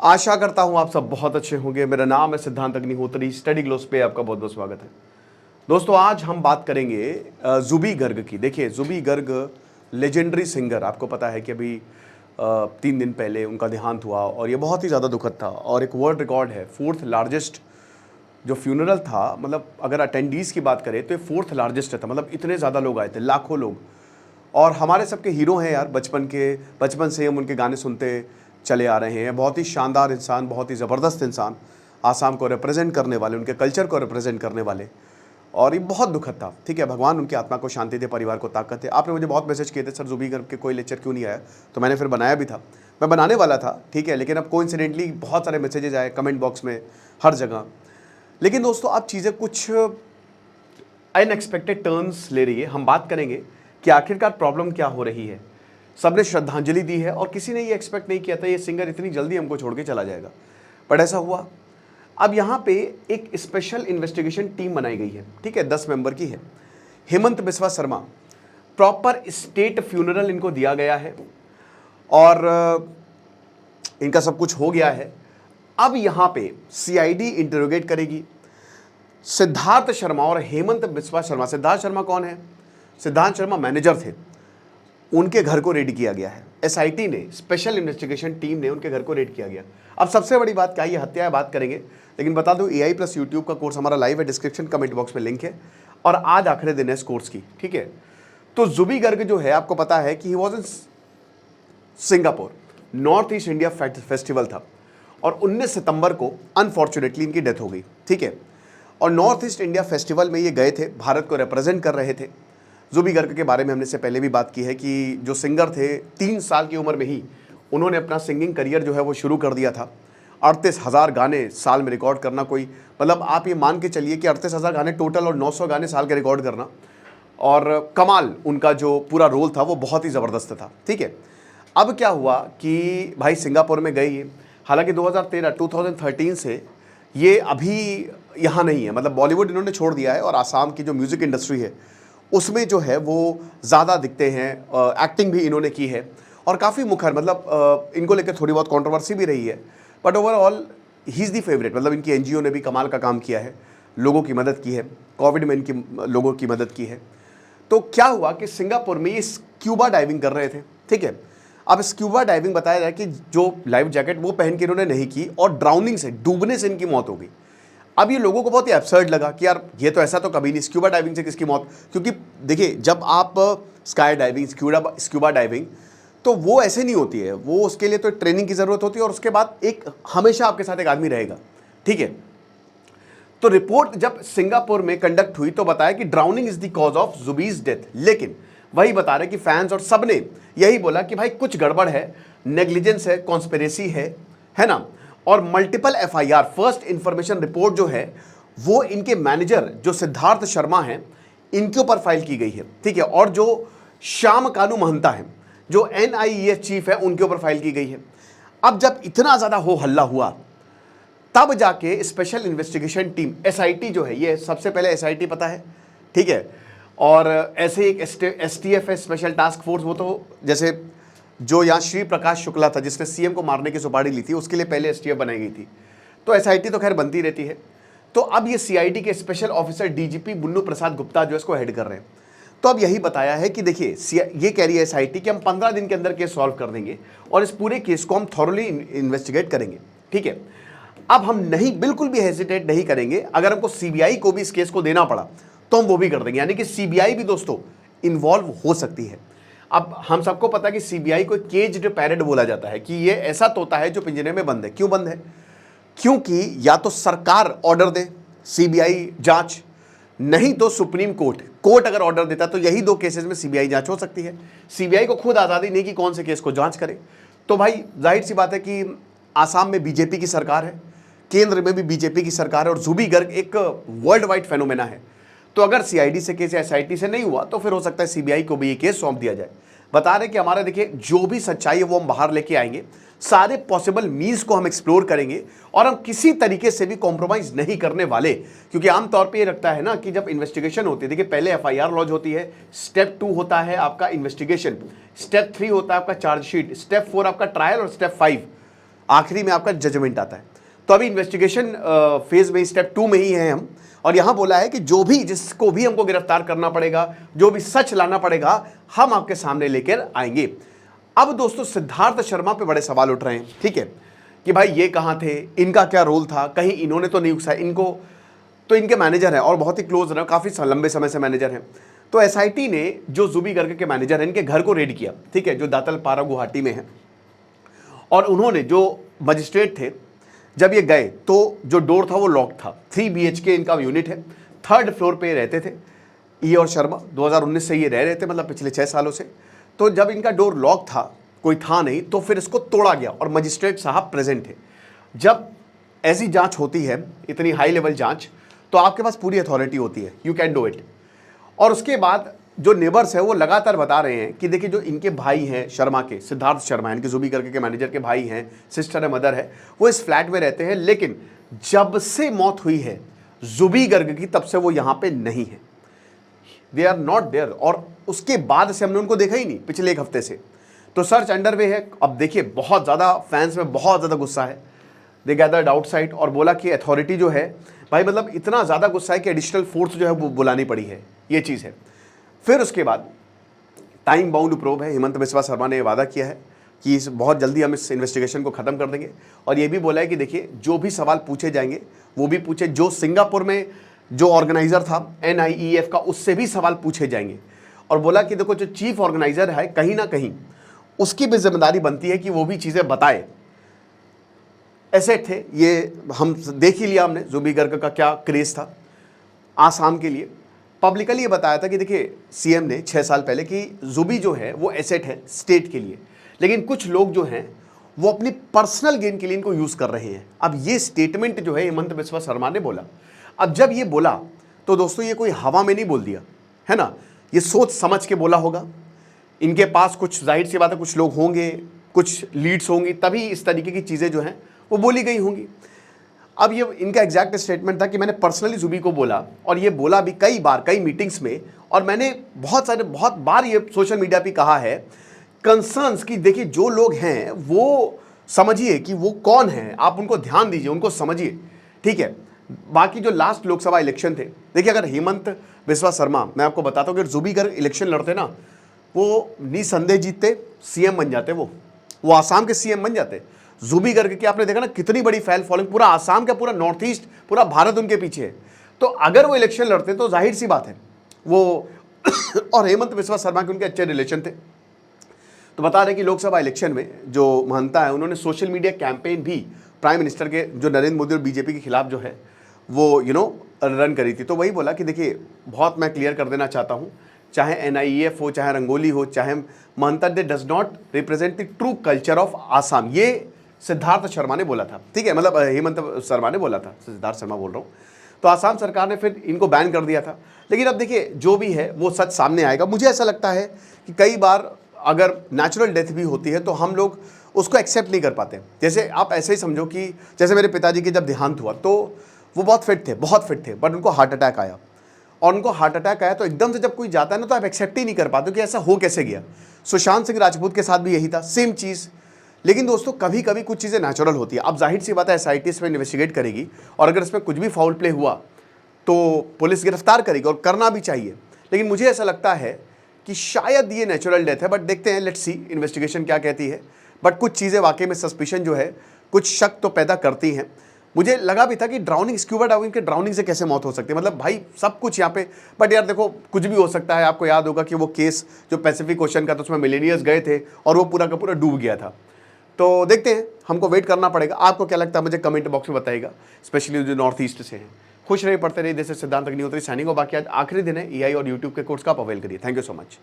आशा करता हूं आप सब बहुत अच्छे होंगे। मेरा नाम है सिद्धांत अग्निहोत्री। स्टडी ग्लोस पे आपका बहुत बहुत स्वागत है। दोस्तों, आज हम बात करेंगे ज़ुबी गर्ग की। देखिए, ज़ुबी गर्ग लेजेंडरी सिंगर। आपको पता है कि अभी 3 दिन पहले उनका देहांत हुआ और ये बहुत ही ज़्यादा दुखद था। और एक वर्ल्ड रिकॉर्ड है, 4th लार्जेस्ट जो फ्यूनरल था। मतलब अगर अटेंडीज़ की बात करें तो ये 4th लार्जेस्ट था। मतलब इतने ज़्यादा लोग आए थे, लाखों लोग। और हमारे सबके हीरो हैं यार। बचपन से हम उनके गाने सुनते चले आ रहे हैं। बहुत ही शानदार इंसान, बहुत ही ज़बरदस्त इंसान, आसाम को रिप्रेजेंट करने वाले, उनके कल्चर को रिप्रेजेंट करने वाले। और ये बहुत दुखद था। ठीक है, भगवान उनकी आत्मा को शांति दे, परिवार को ताकत दे। आपने मुझे बहुत मैसेज किए थे, सर ज़ुबी गर्ग के कोई लेक्चर क्यों नहीं आया? तो मैंने फिर बनाया भी था, मैं बनाने वाला था। ठीक है, लेकिन अब कोइंसिडेंटली बहुत सारे मैसेजेज आए कमेंट बॉक्स में, हर जगह। लेकिन दोस्तों, अब चीज़ें कुछ अनएक्सपेक्टेड टर्न्स ले रही है। हम बात करेंगे कि आखिरकार प्रॉब्लम क्या हो रही है। सबने श्रद्धांजलि दी है और किसी ने ये एक्सपेक्ट नहीं किया था ये सिंगर इतनी जल्दी हमको छोड़ के चला जाएगा, बट ऐसा हुआ। अब यहाँ पे एक स्पेशल इन्वेस्टिगेशन टीम बनाई गई है। ठीक है, 10 मेंबर की है। Hemant Biswa Sharma, proper state funeral इनको दिया गया है और इनका सब कुछ हो गया है। अब यहाँ पे सीआईडी इंटरोगेट करेगी सिद्धार्थ शर्मा और हेमंत बिस्वा शर्मा। सिद्धार्थ शर्मा कौन है? सिद्धार्थ शर्मा मैनेजर थे, उनके घर को रेड किया गया है। एसआईटी ने, स्पेशल इन्वेस्टिगेशन टीम ने उनके घर को रेड किया गया। अब सबसे बड़ी बात क्या है, ये हत्या है, बात करेंगे। लेकिन बता दूं, AI प्लस यूट्यूब का कोर्स हमारा लाइव है, डिस्क्रिप्शन कमेंट बॉक्स में लिंक है। और आज आखिरी दिन है इस कोर्स की। ठीक है, तो ज़ुबी गर्ग जो है, आपको पता है कि he was in Singapore, north east India festival था और 19 सितंबर को अनफॉर्चुनेटली इनकी डेथ हो गई। ठीक है, और नॉर्थ ईस्ट इंडिया फेस्टिवल में ये गए थे, भारत को रिप्रेजेंट कर रहे थे। ज़ुबी गर्ग के बारे में हमने इससे पहले भी बात की है कि जो सिंगर थे, 3 साल की उम्र में ही उन्होंने अपना सिंगिंग करियर जो है वो शुरू कर दिया था। 38,000 गाने साल में रिकॉर्ड करना, कोई मतलब आप ये मान के चलिए कि 38,000 गाने टोटल और 900 गाने साल के रिकॉर्ड करना। और कमाल, उनका जो पूरा रोल था वो बहुत ही ज़बरदस्त था। ठीक है, अब क्या हुआ कि भाई सिंगापुर में गई। हालांकि 2013 से ये अभी यहाँ नहीं है, मतलब बॉलीवुड इन्होंने छोड़ दिया है और आसाम की जो म्यूज़िक इंडस्ट्री है उसमें जो है वो ज़्यादा दिखते हैं। एक्टिंग भी इन्होंने की है और काफ़ी मुखर, मतलब इनको लेकर थोड़ी बहुत कंट्रोवर्सी भी रही है, but overall he is the favourite. मतलब इनकी एनजीओ ने भी कमाल का काम किया है, लोगों की मदद की है, कोविड में इनकी लोगों की मदद की है। तो क्या हुआ कि सिंगापुर में ये स्क्यूबा डाइविंग कर रहे थे। ठीक है, अब स्क्यूबा डाइविंग बताया जाए कि जो लाइफ जैकेट वो पहन के इन्होंने नहीं की और ड्राउनिंग से, डूबने से इनकी मौत हो गई। अब ये लोगों को बहुत ही एब्सर्ड लगा कि यार ये तो ऐसा तो कभी नहीं, स्क्यूबा डाइविंग से किसकी मौत? क्योंकि देखिए, जब आप स्काई डाइविंग, स्क्यूबा डाइविंग, तो वो ऐसे नहीं होती है, वो उसके लिए तो ट्रेनिंग की ज़रूरत होती है और उसके बाद एक हमेशा आपके साथ एक आदमी रहेगा। ठीक है, तो रिपोर्ट जब सिंगापुर में कंडक्ट हुई तो बताया कि drowning is the cause of Zubeen's death. लेकिन वही बता रहे कि फैंस और सबने यही बोला कि भाई कुछ गड़बड़ है, नेग्लिजेंस है, कॉन्स्पिरेसी है ना। और multiple FIR, first information report जो है वो इनके मैनेजर जो सिद्धार्थ शर्मा हैं इनके ऊपर फाइल की गई है। ठीक है, और जो श्याम कानू महंता है जो NIES चीफ है उनके ऊपर फाइल की गई है। अब जब इतना ज़्यादा हो हल्ला हुआ तब जाके स्पेशल इन्वेस्टिगेशन टीम SIT जो है, ये सबसे पहले SIT पता है। ठीक है, और ऐसे एक STF है, स्पेशल टास्क फोर्स। वो तो जैसे जो यहाँ श्री प्रकाश शुक्ला था जिसने CM को मारने की सुपारी ली थी, उसके लिए पहले STF बनाई गई थी। तो SIT तो खैर बनती रहती है। तो अब ये CID के special officer DGP Bunnu Prasad Gupta जो इसको हेड कर रहे हैं। तो अब यही बताया है कि देखिए, ये कह रही है SIT कि हम 15 दिन के अंदर केस सॉल्व कर देंगे और इस पूरे केस को हम थॉरली इन्वेस्टिगेट करेंगे। ठीक है, अब हम नहीं, बिल्कुल भी हेजिटेट नहीं करेंगे। अगर हमको CBI को भी इस केस को देना पड़ा तो हम वो भी कर देंगे। यानी कि CBI भी दोस्तों इन्वॉल्व हो सकती है। अब हम सबको पता है कि CBI को केज्ड पैरेट बोला जाता है कि ये ऐसा तोता है जो पिंजरे में बंद है। क्यों बंद है? क्योंकि या तो सरकार ऑर्डर दे CBI जांच, नहीं तो सुप्रीम कोर्ट अगर ऑर्डर देता तो यही 2 केसेस में CBI जांच हो सकती है। CBI को खुद आज़ादी नहीं कि कौन से केस को जांच करे। तो भाई जाहिर सी बात है कि आसाम में BJP की सरकार है, केंद्र में भी BJP की सरकार है और ज़ुबी गर्ग एक वर्ल्ड वाइड फेनोमेना है। तो अगर CID से केस या SIT से नहीं हुआ तो फिर हो सकता है CBI को भी ये केस सौंप दिया जाए। बता रहे कि हमारा, देखिए, जो भी सच्चाई है वो हम बाहर लेके आएंगे, सारे पॉसिबल मीन्स को हम एक्सप्लोर करेंगे और हम किसी तरीके से भी कॉम्प्रोमाइज नहीं करने वाले। क्योंकि आमतौर पे ये लगता है ना कि जब इन्वेस्टिगेशन होती है, देखिए, पहले FIR लॉन्च होती है, स्टेप 2 होता है आपका इन्वेस्टिगेशन, स्टेप 3 होता है आपका चार्जशीट, स्टेप 4 आपका ट्रायल और स्टेप 5 आखिरी में आपका जजमेंट आता है। तो अभी इन्वेस्टिगेशन फेज में स्टेप 2 में ही हैं हम, और यहां बोला है कि जो भी जिसको भी हमको गिरफ्तार करना पड़ेगा, जो भी सच लाना पड़ेगा, हम आपके सामने लेकर आएंगे। अब दोस्तों सिद्धार्थ शर्मा पे बड़े सवाल उठ रहे हैं, ठीक है, कि भाई ये कहां थे, इनका क्या रोल था, कहीं इन्होंने तो नहीं उकसाया इनको, तो इनके मैनेजर हैं और बहुत ही क्लोज रहे, काफी लंबे समय से मैनेजर हैं। तो एसआईटी ने जो जुबी गर्ग के मैनेजर हैं इनके घर को रेड किया, ठीक है, जो दातलपारा गुवाहाटी में है, और उन्होंने जो मजिस्ट्रेट थे जब ये गए तो जो डोर था वो लॉक था। 3 BHK इनका यूनिट है, 3rd फ्लोर पे रहते थे ये और शर्मा, 2019 से ये रह रहे थे, मतलब पिछले 6 सालों से। तो जब इनका डोर लॉक था, कोई था नहीं, तो फिर इसको तोड़ा गया और मजिस्ट्रेट साहब प्रेजेंट थे। जब ऐसी जांच होती है, इतनी हाई लेवल जांच, तो आपके पास पूरी अथॉरिटी होती है, यू कैन डू इट। और उसके बाद जो नेबर्स है वो लगातार बता रहे हैं कि देखिए जो इनके भाई हैं शर्मा के, सिद्धार्थ शर्मा इनके जुबी गर्ग के मैनेजर के भाई हैं, सिस्टर है, मदर है, वो इस फ्लैट में रहते हैं, लेकिन जब से मौत हुई है जुबी गर्ग की तब से वो यहां पे नहीं है, दे आर नॉट देयर। और उसके बाद से हमने उनको देखा ही नहीं पिछले 1 हफ्ते से। तो सर्च अंडरवे है। अब देखिए बहुत ज़्यादा फैंस में बहुत ज़्यादा गुस्सा है, दे गैदर्ड आउटसाइड और बोला कि अथॉरिटी जो है भाई, मतलब इतना ज़्यादा गुस्सा है कि एडिशनल फोर्स जो है वो बुलानी पड़ी है, ये चीज़ है। फिर उसके बाद टाइम बाउंड प्रोब है, हेमंत बिस्वा शर्मा ने वादा किया है कि बहुत जल्दी हम इस इन्वेस्टिगेशन को ख़त्म कर देंगे, और ये भी बोला है कि देखिए जो भी सवाल पूछे जाएंगे वो भी पूछे, जो सिंगापुर में जो ऑर्गेनाइजर था NIEF का, उससे भी सवाल पूछे जाएंगे। और बोला कि देखो जो चीफ ऑर्गेनाइजर है कहीं ना कहीं उसकी भी जिम्मेदारी बनती है कि वो भी चीज़ें बताए। ऐसे थे ये, हम देख ही लिया हमने जुबी गर्ग का क्या क्रेज था आसाम के लिए। पब्लिकली ये बताया था कि देखिए CM ने 6 साल पहले कि जुबी जो है वो एसेट है स्टेट के लिए, लेकिन कुछ लोग जो हैं वो अपनी पर्सनल गेन के लिए इनको यूज़ कर रहे हैं। अब ये स्टेटमेंट जो है हेमंत बिस्वा शर्मा ने बोला। अब जब ये बोला तो दोस्तों ये कोई हवा में नहीं बोल दिया है ना, ये सोच समझ के बोला होगा। इनके पास कुछ जाहिर सी बात है कुछ लोग होंगे, कुछ लीड्स होंगी, तभी इस तरीके की चीज़ें जो हैं वो बोली गई होंगी। अब ये इनका एग्जैक्ट स्टेटमेंट था कि मैंने पर्सनली जुबी को बोला, और ये बोला भी कई बार कई मीटिंग्स में, और मैंने बहुत बार ये सोशल मीडिया पे कहा है कंसर्न्स की देखिए जो लोग हैं वो समझिए कि वो कौन है, आप उनको ध्यान दीजिए, उनको समझिए, ठीक है। बाकी जो लास्ट लोकसभा इलेक्शन थे, देखिए अगर हेमंत बिस्वा शर्मा, मैं आपको बताता हूँ कि जुबी गर्ग इलेक्शन लड़ते ना, वो निसंदेह जीतते, CM बन जाते, वो आसाम के CM बन जाते। जुबी गर्ग की आपने देखा ना कितनी बड़ी फैन फॉलोइंग, पूरा आसाम का, पूरा नॉर्थ ईस्ट, पूरा भारत उनके पीछे है। तो अगर वो इलेक्शन लड़ते तो जाहिर सी बात है वो और हेमंत बिस्वा शर्मा के उनके अच्छे रिलेशन थे। तो बता रहे कि लोकसभा इलेक्शन में जो महंता है उन्होंने सोशल मीडिया कैंपेन भी प्राइम मिनिस्टर के जो नरेंद्र मोदी और BJP के खिलाफ जो है वो रन करी थी। तो वही बोला कि देखिए बहुत मैं क्लियर कर देना चाहता हूँ, चाहे NIEF हो, चाहे रंगोली हो, चाहे महंता, दे does not represent the true culture of Assam. ये सिद्धार्थ शर्मा ने बोला था, ठीक है, मतलब हेमंत शर्मा ने बोला था, सिद्धार्थ शर्मा बोल रहा हूँ। तो आसाम सरकार ने फिर इनको बैन कर दिया था। लेकिन अब देखिए जो भी है वो सच सामने आएगा। मुझे ऐसा लगता है कि कई बार अगर नेचुरल डेथ भी होती है तो हम लोग उसको एक्सेप्ट नहीं कर पाते। जैसे आप ऐसे ही समझो कि जैसे मेरे पिताजी के जब देहांत हुआ तो वो बहुत फिट थे, बट उनको हार्ट अटैक आया, और उनको हार्ट अटैक आया तो एकदम से जब कोई जाता है ना तो आप एक्सेप्ट ही नहीं कर पाते कि ऐसा हो कैसे गया। सुशांत सिंह राजपूत के साथ भी यही था, सेम चीज़। लेकिन दोस्तों कभी कभी कुछ चीज़ें नेचुरल होती है। अब जाहिर सी बात है SIT इस पर इन्वेस्टिगेट करेगी, और अगर इसमें कुछ भी फाउल प्ले हुआ तो पुलिस गिरफ्तार करेगी, और करना भी चाहिए। लेकिन मुझे ऐसा लगता है कि शायद ये नेचुरल डेथ है, बट देखते हैं, लेट्स सी इन्वेस्टिगेशन क्या कहती है। बट कुछ चीज़ें वाकई में सस्पिशन जो है, कुछ शक तो पैदा करती हैं। मुझे लगा भी था कि ड्राउनिंग, स्क्यूबा डाइविंग के ड्राउनिंग से कैसे मौत हो सकती है, मतलब भाई सब कुछ यहाँ पे। बट यार देखो कुछ भी हो सकता है। आपको याद होगा कि वो केस जो पैसिफिक ओशन का था उसमें मिलेनियर्स गए थे और वो पूरा का पूरा डूब गया था। तो देखते हैं, हमको वेट करना पड़ेगा। आपको क्या लगता है मुझे कमेंट बॉक्स में बताइएगा, स्पेशली जो नॉर्थ ईस्ट से हैं। खुश रहिए, पढ़ते रहिए। जैसे सिद्धांत अग्निहोत्री साइनिंग। बाकी आज आखिरी दिन है EI और YouTube के कोर्स का आप अवेल करिए। Thank you so much.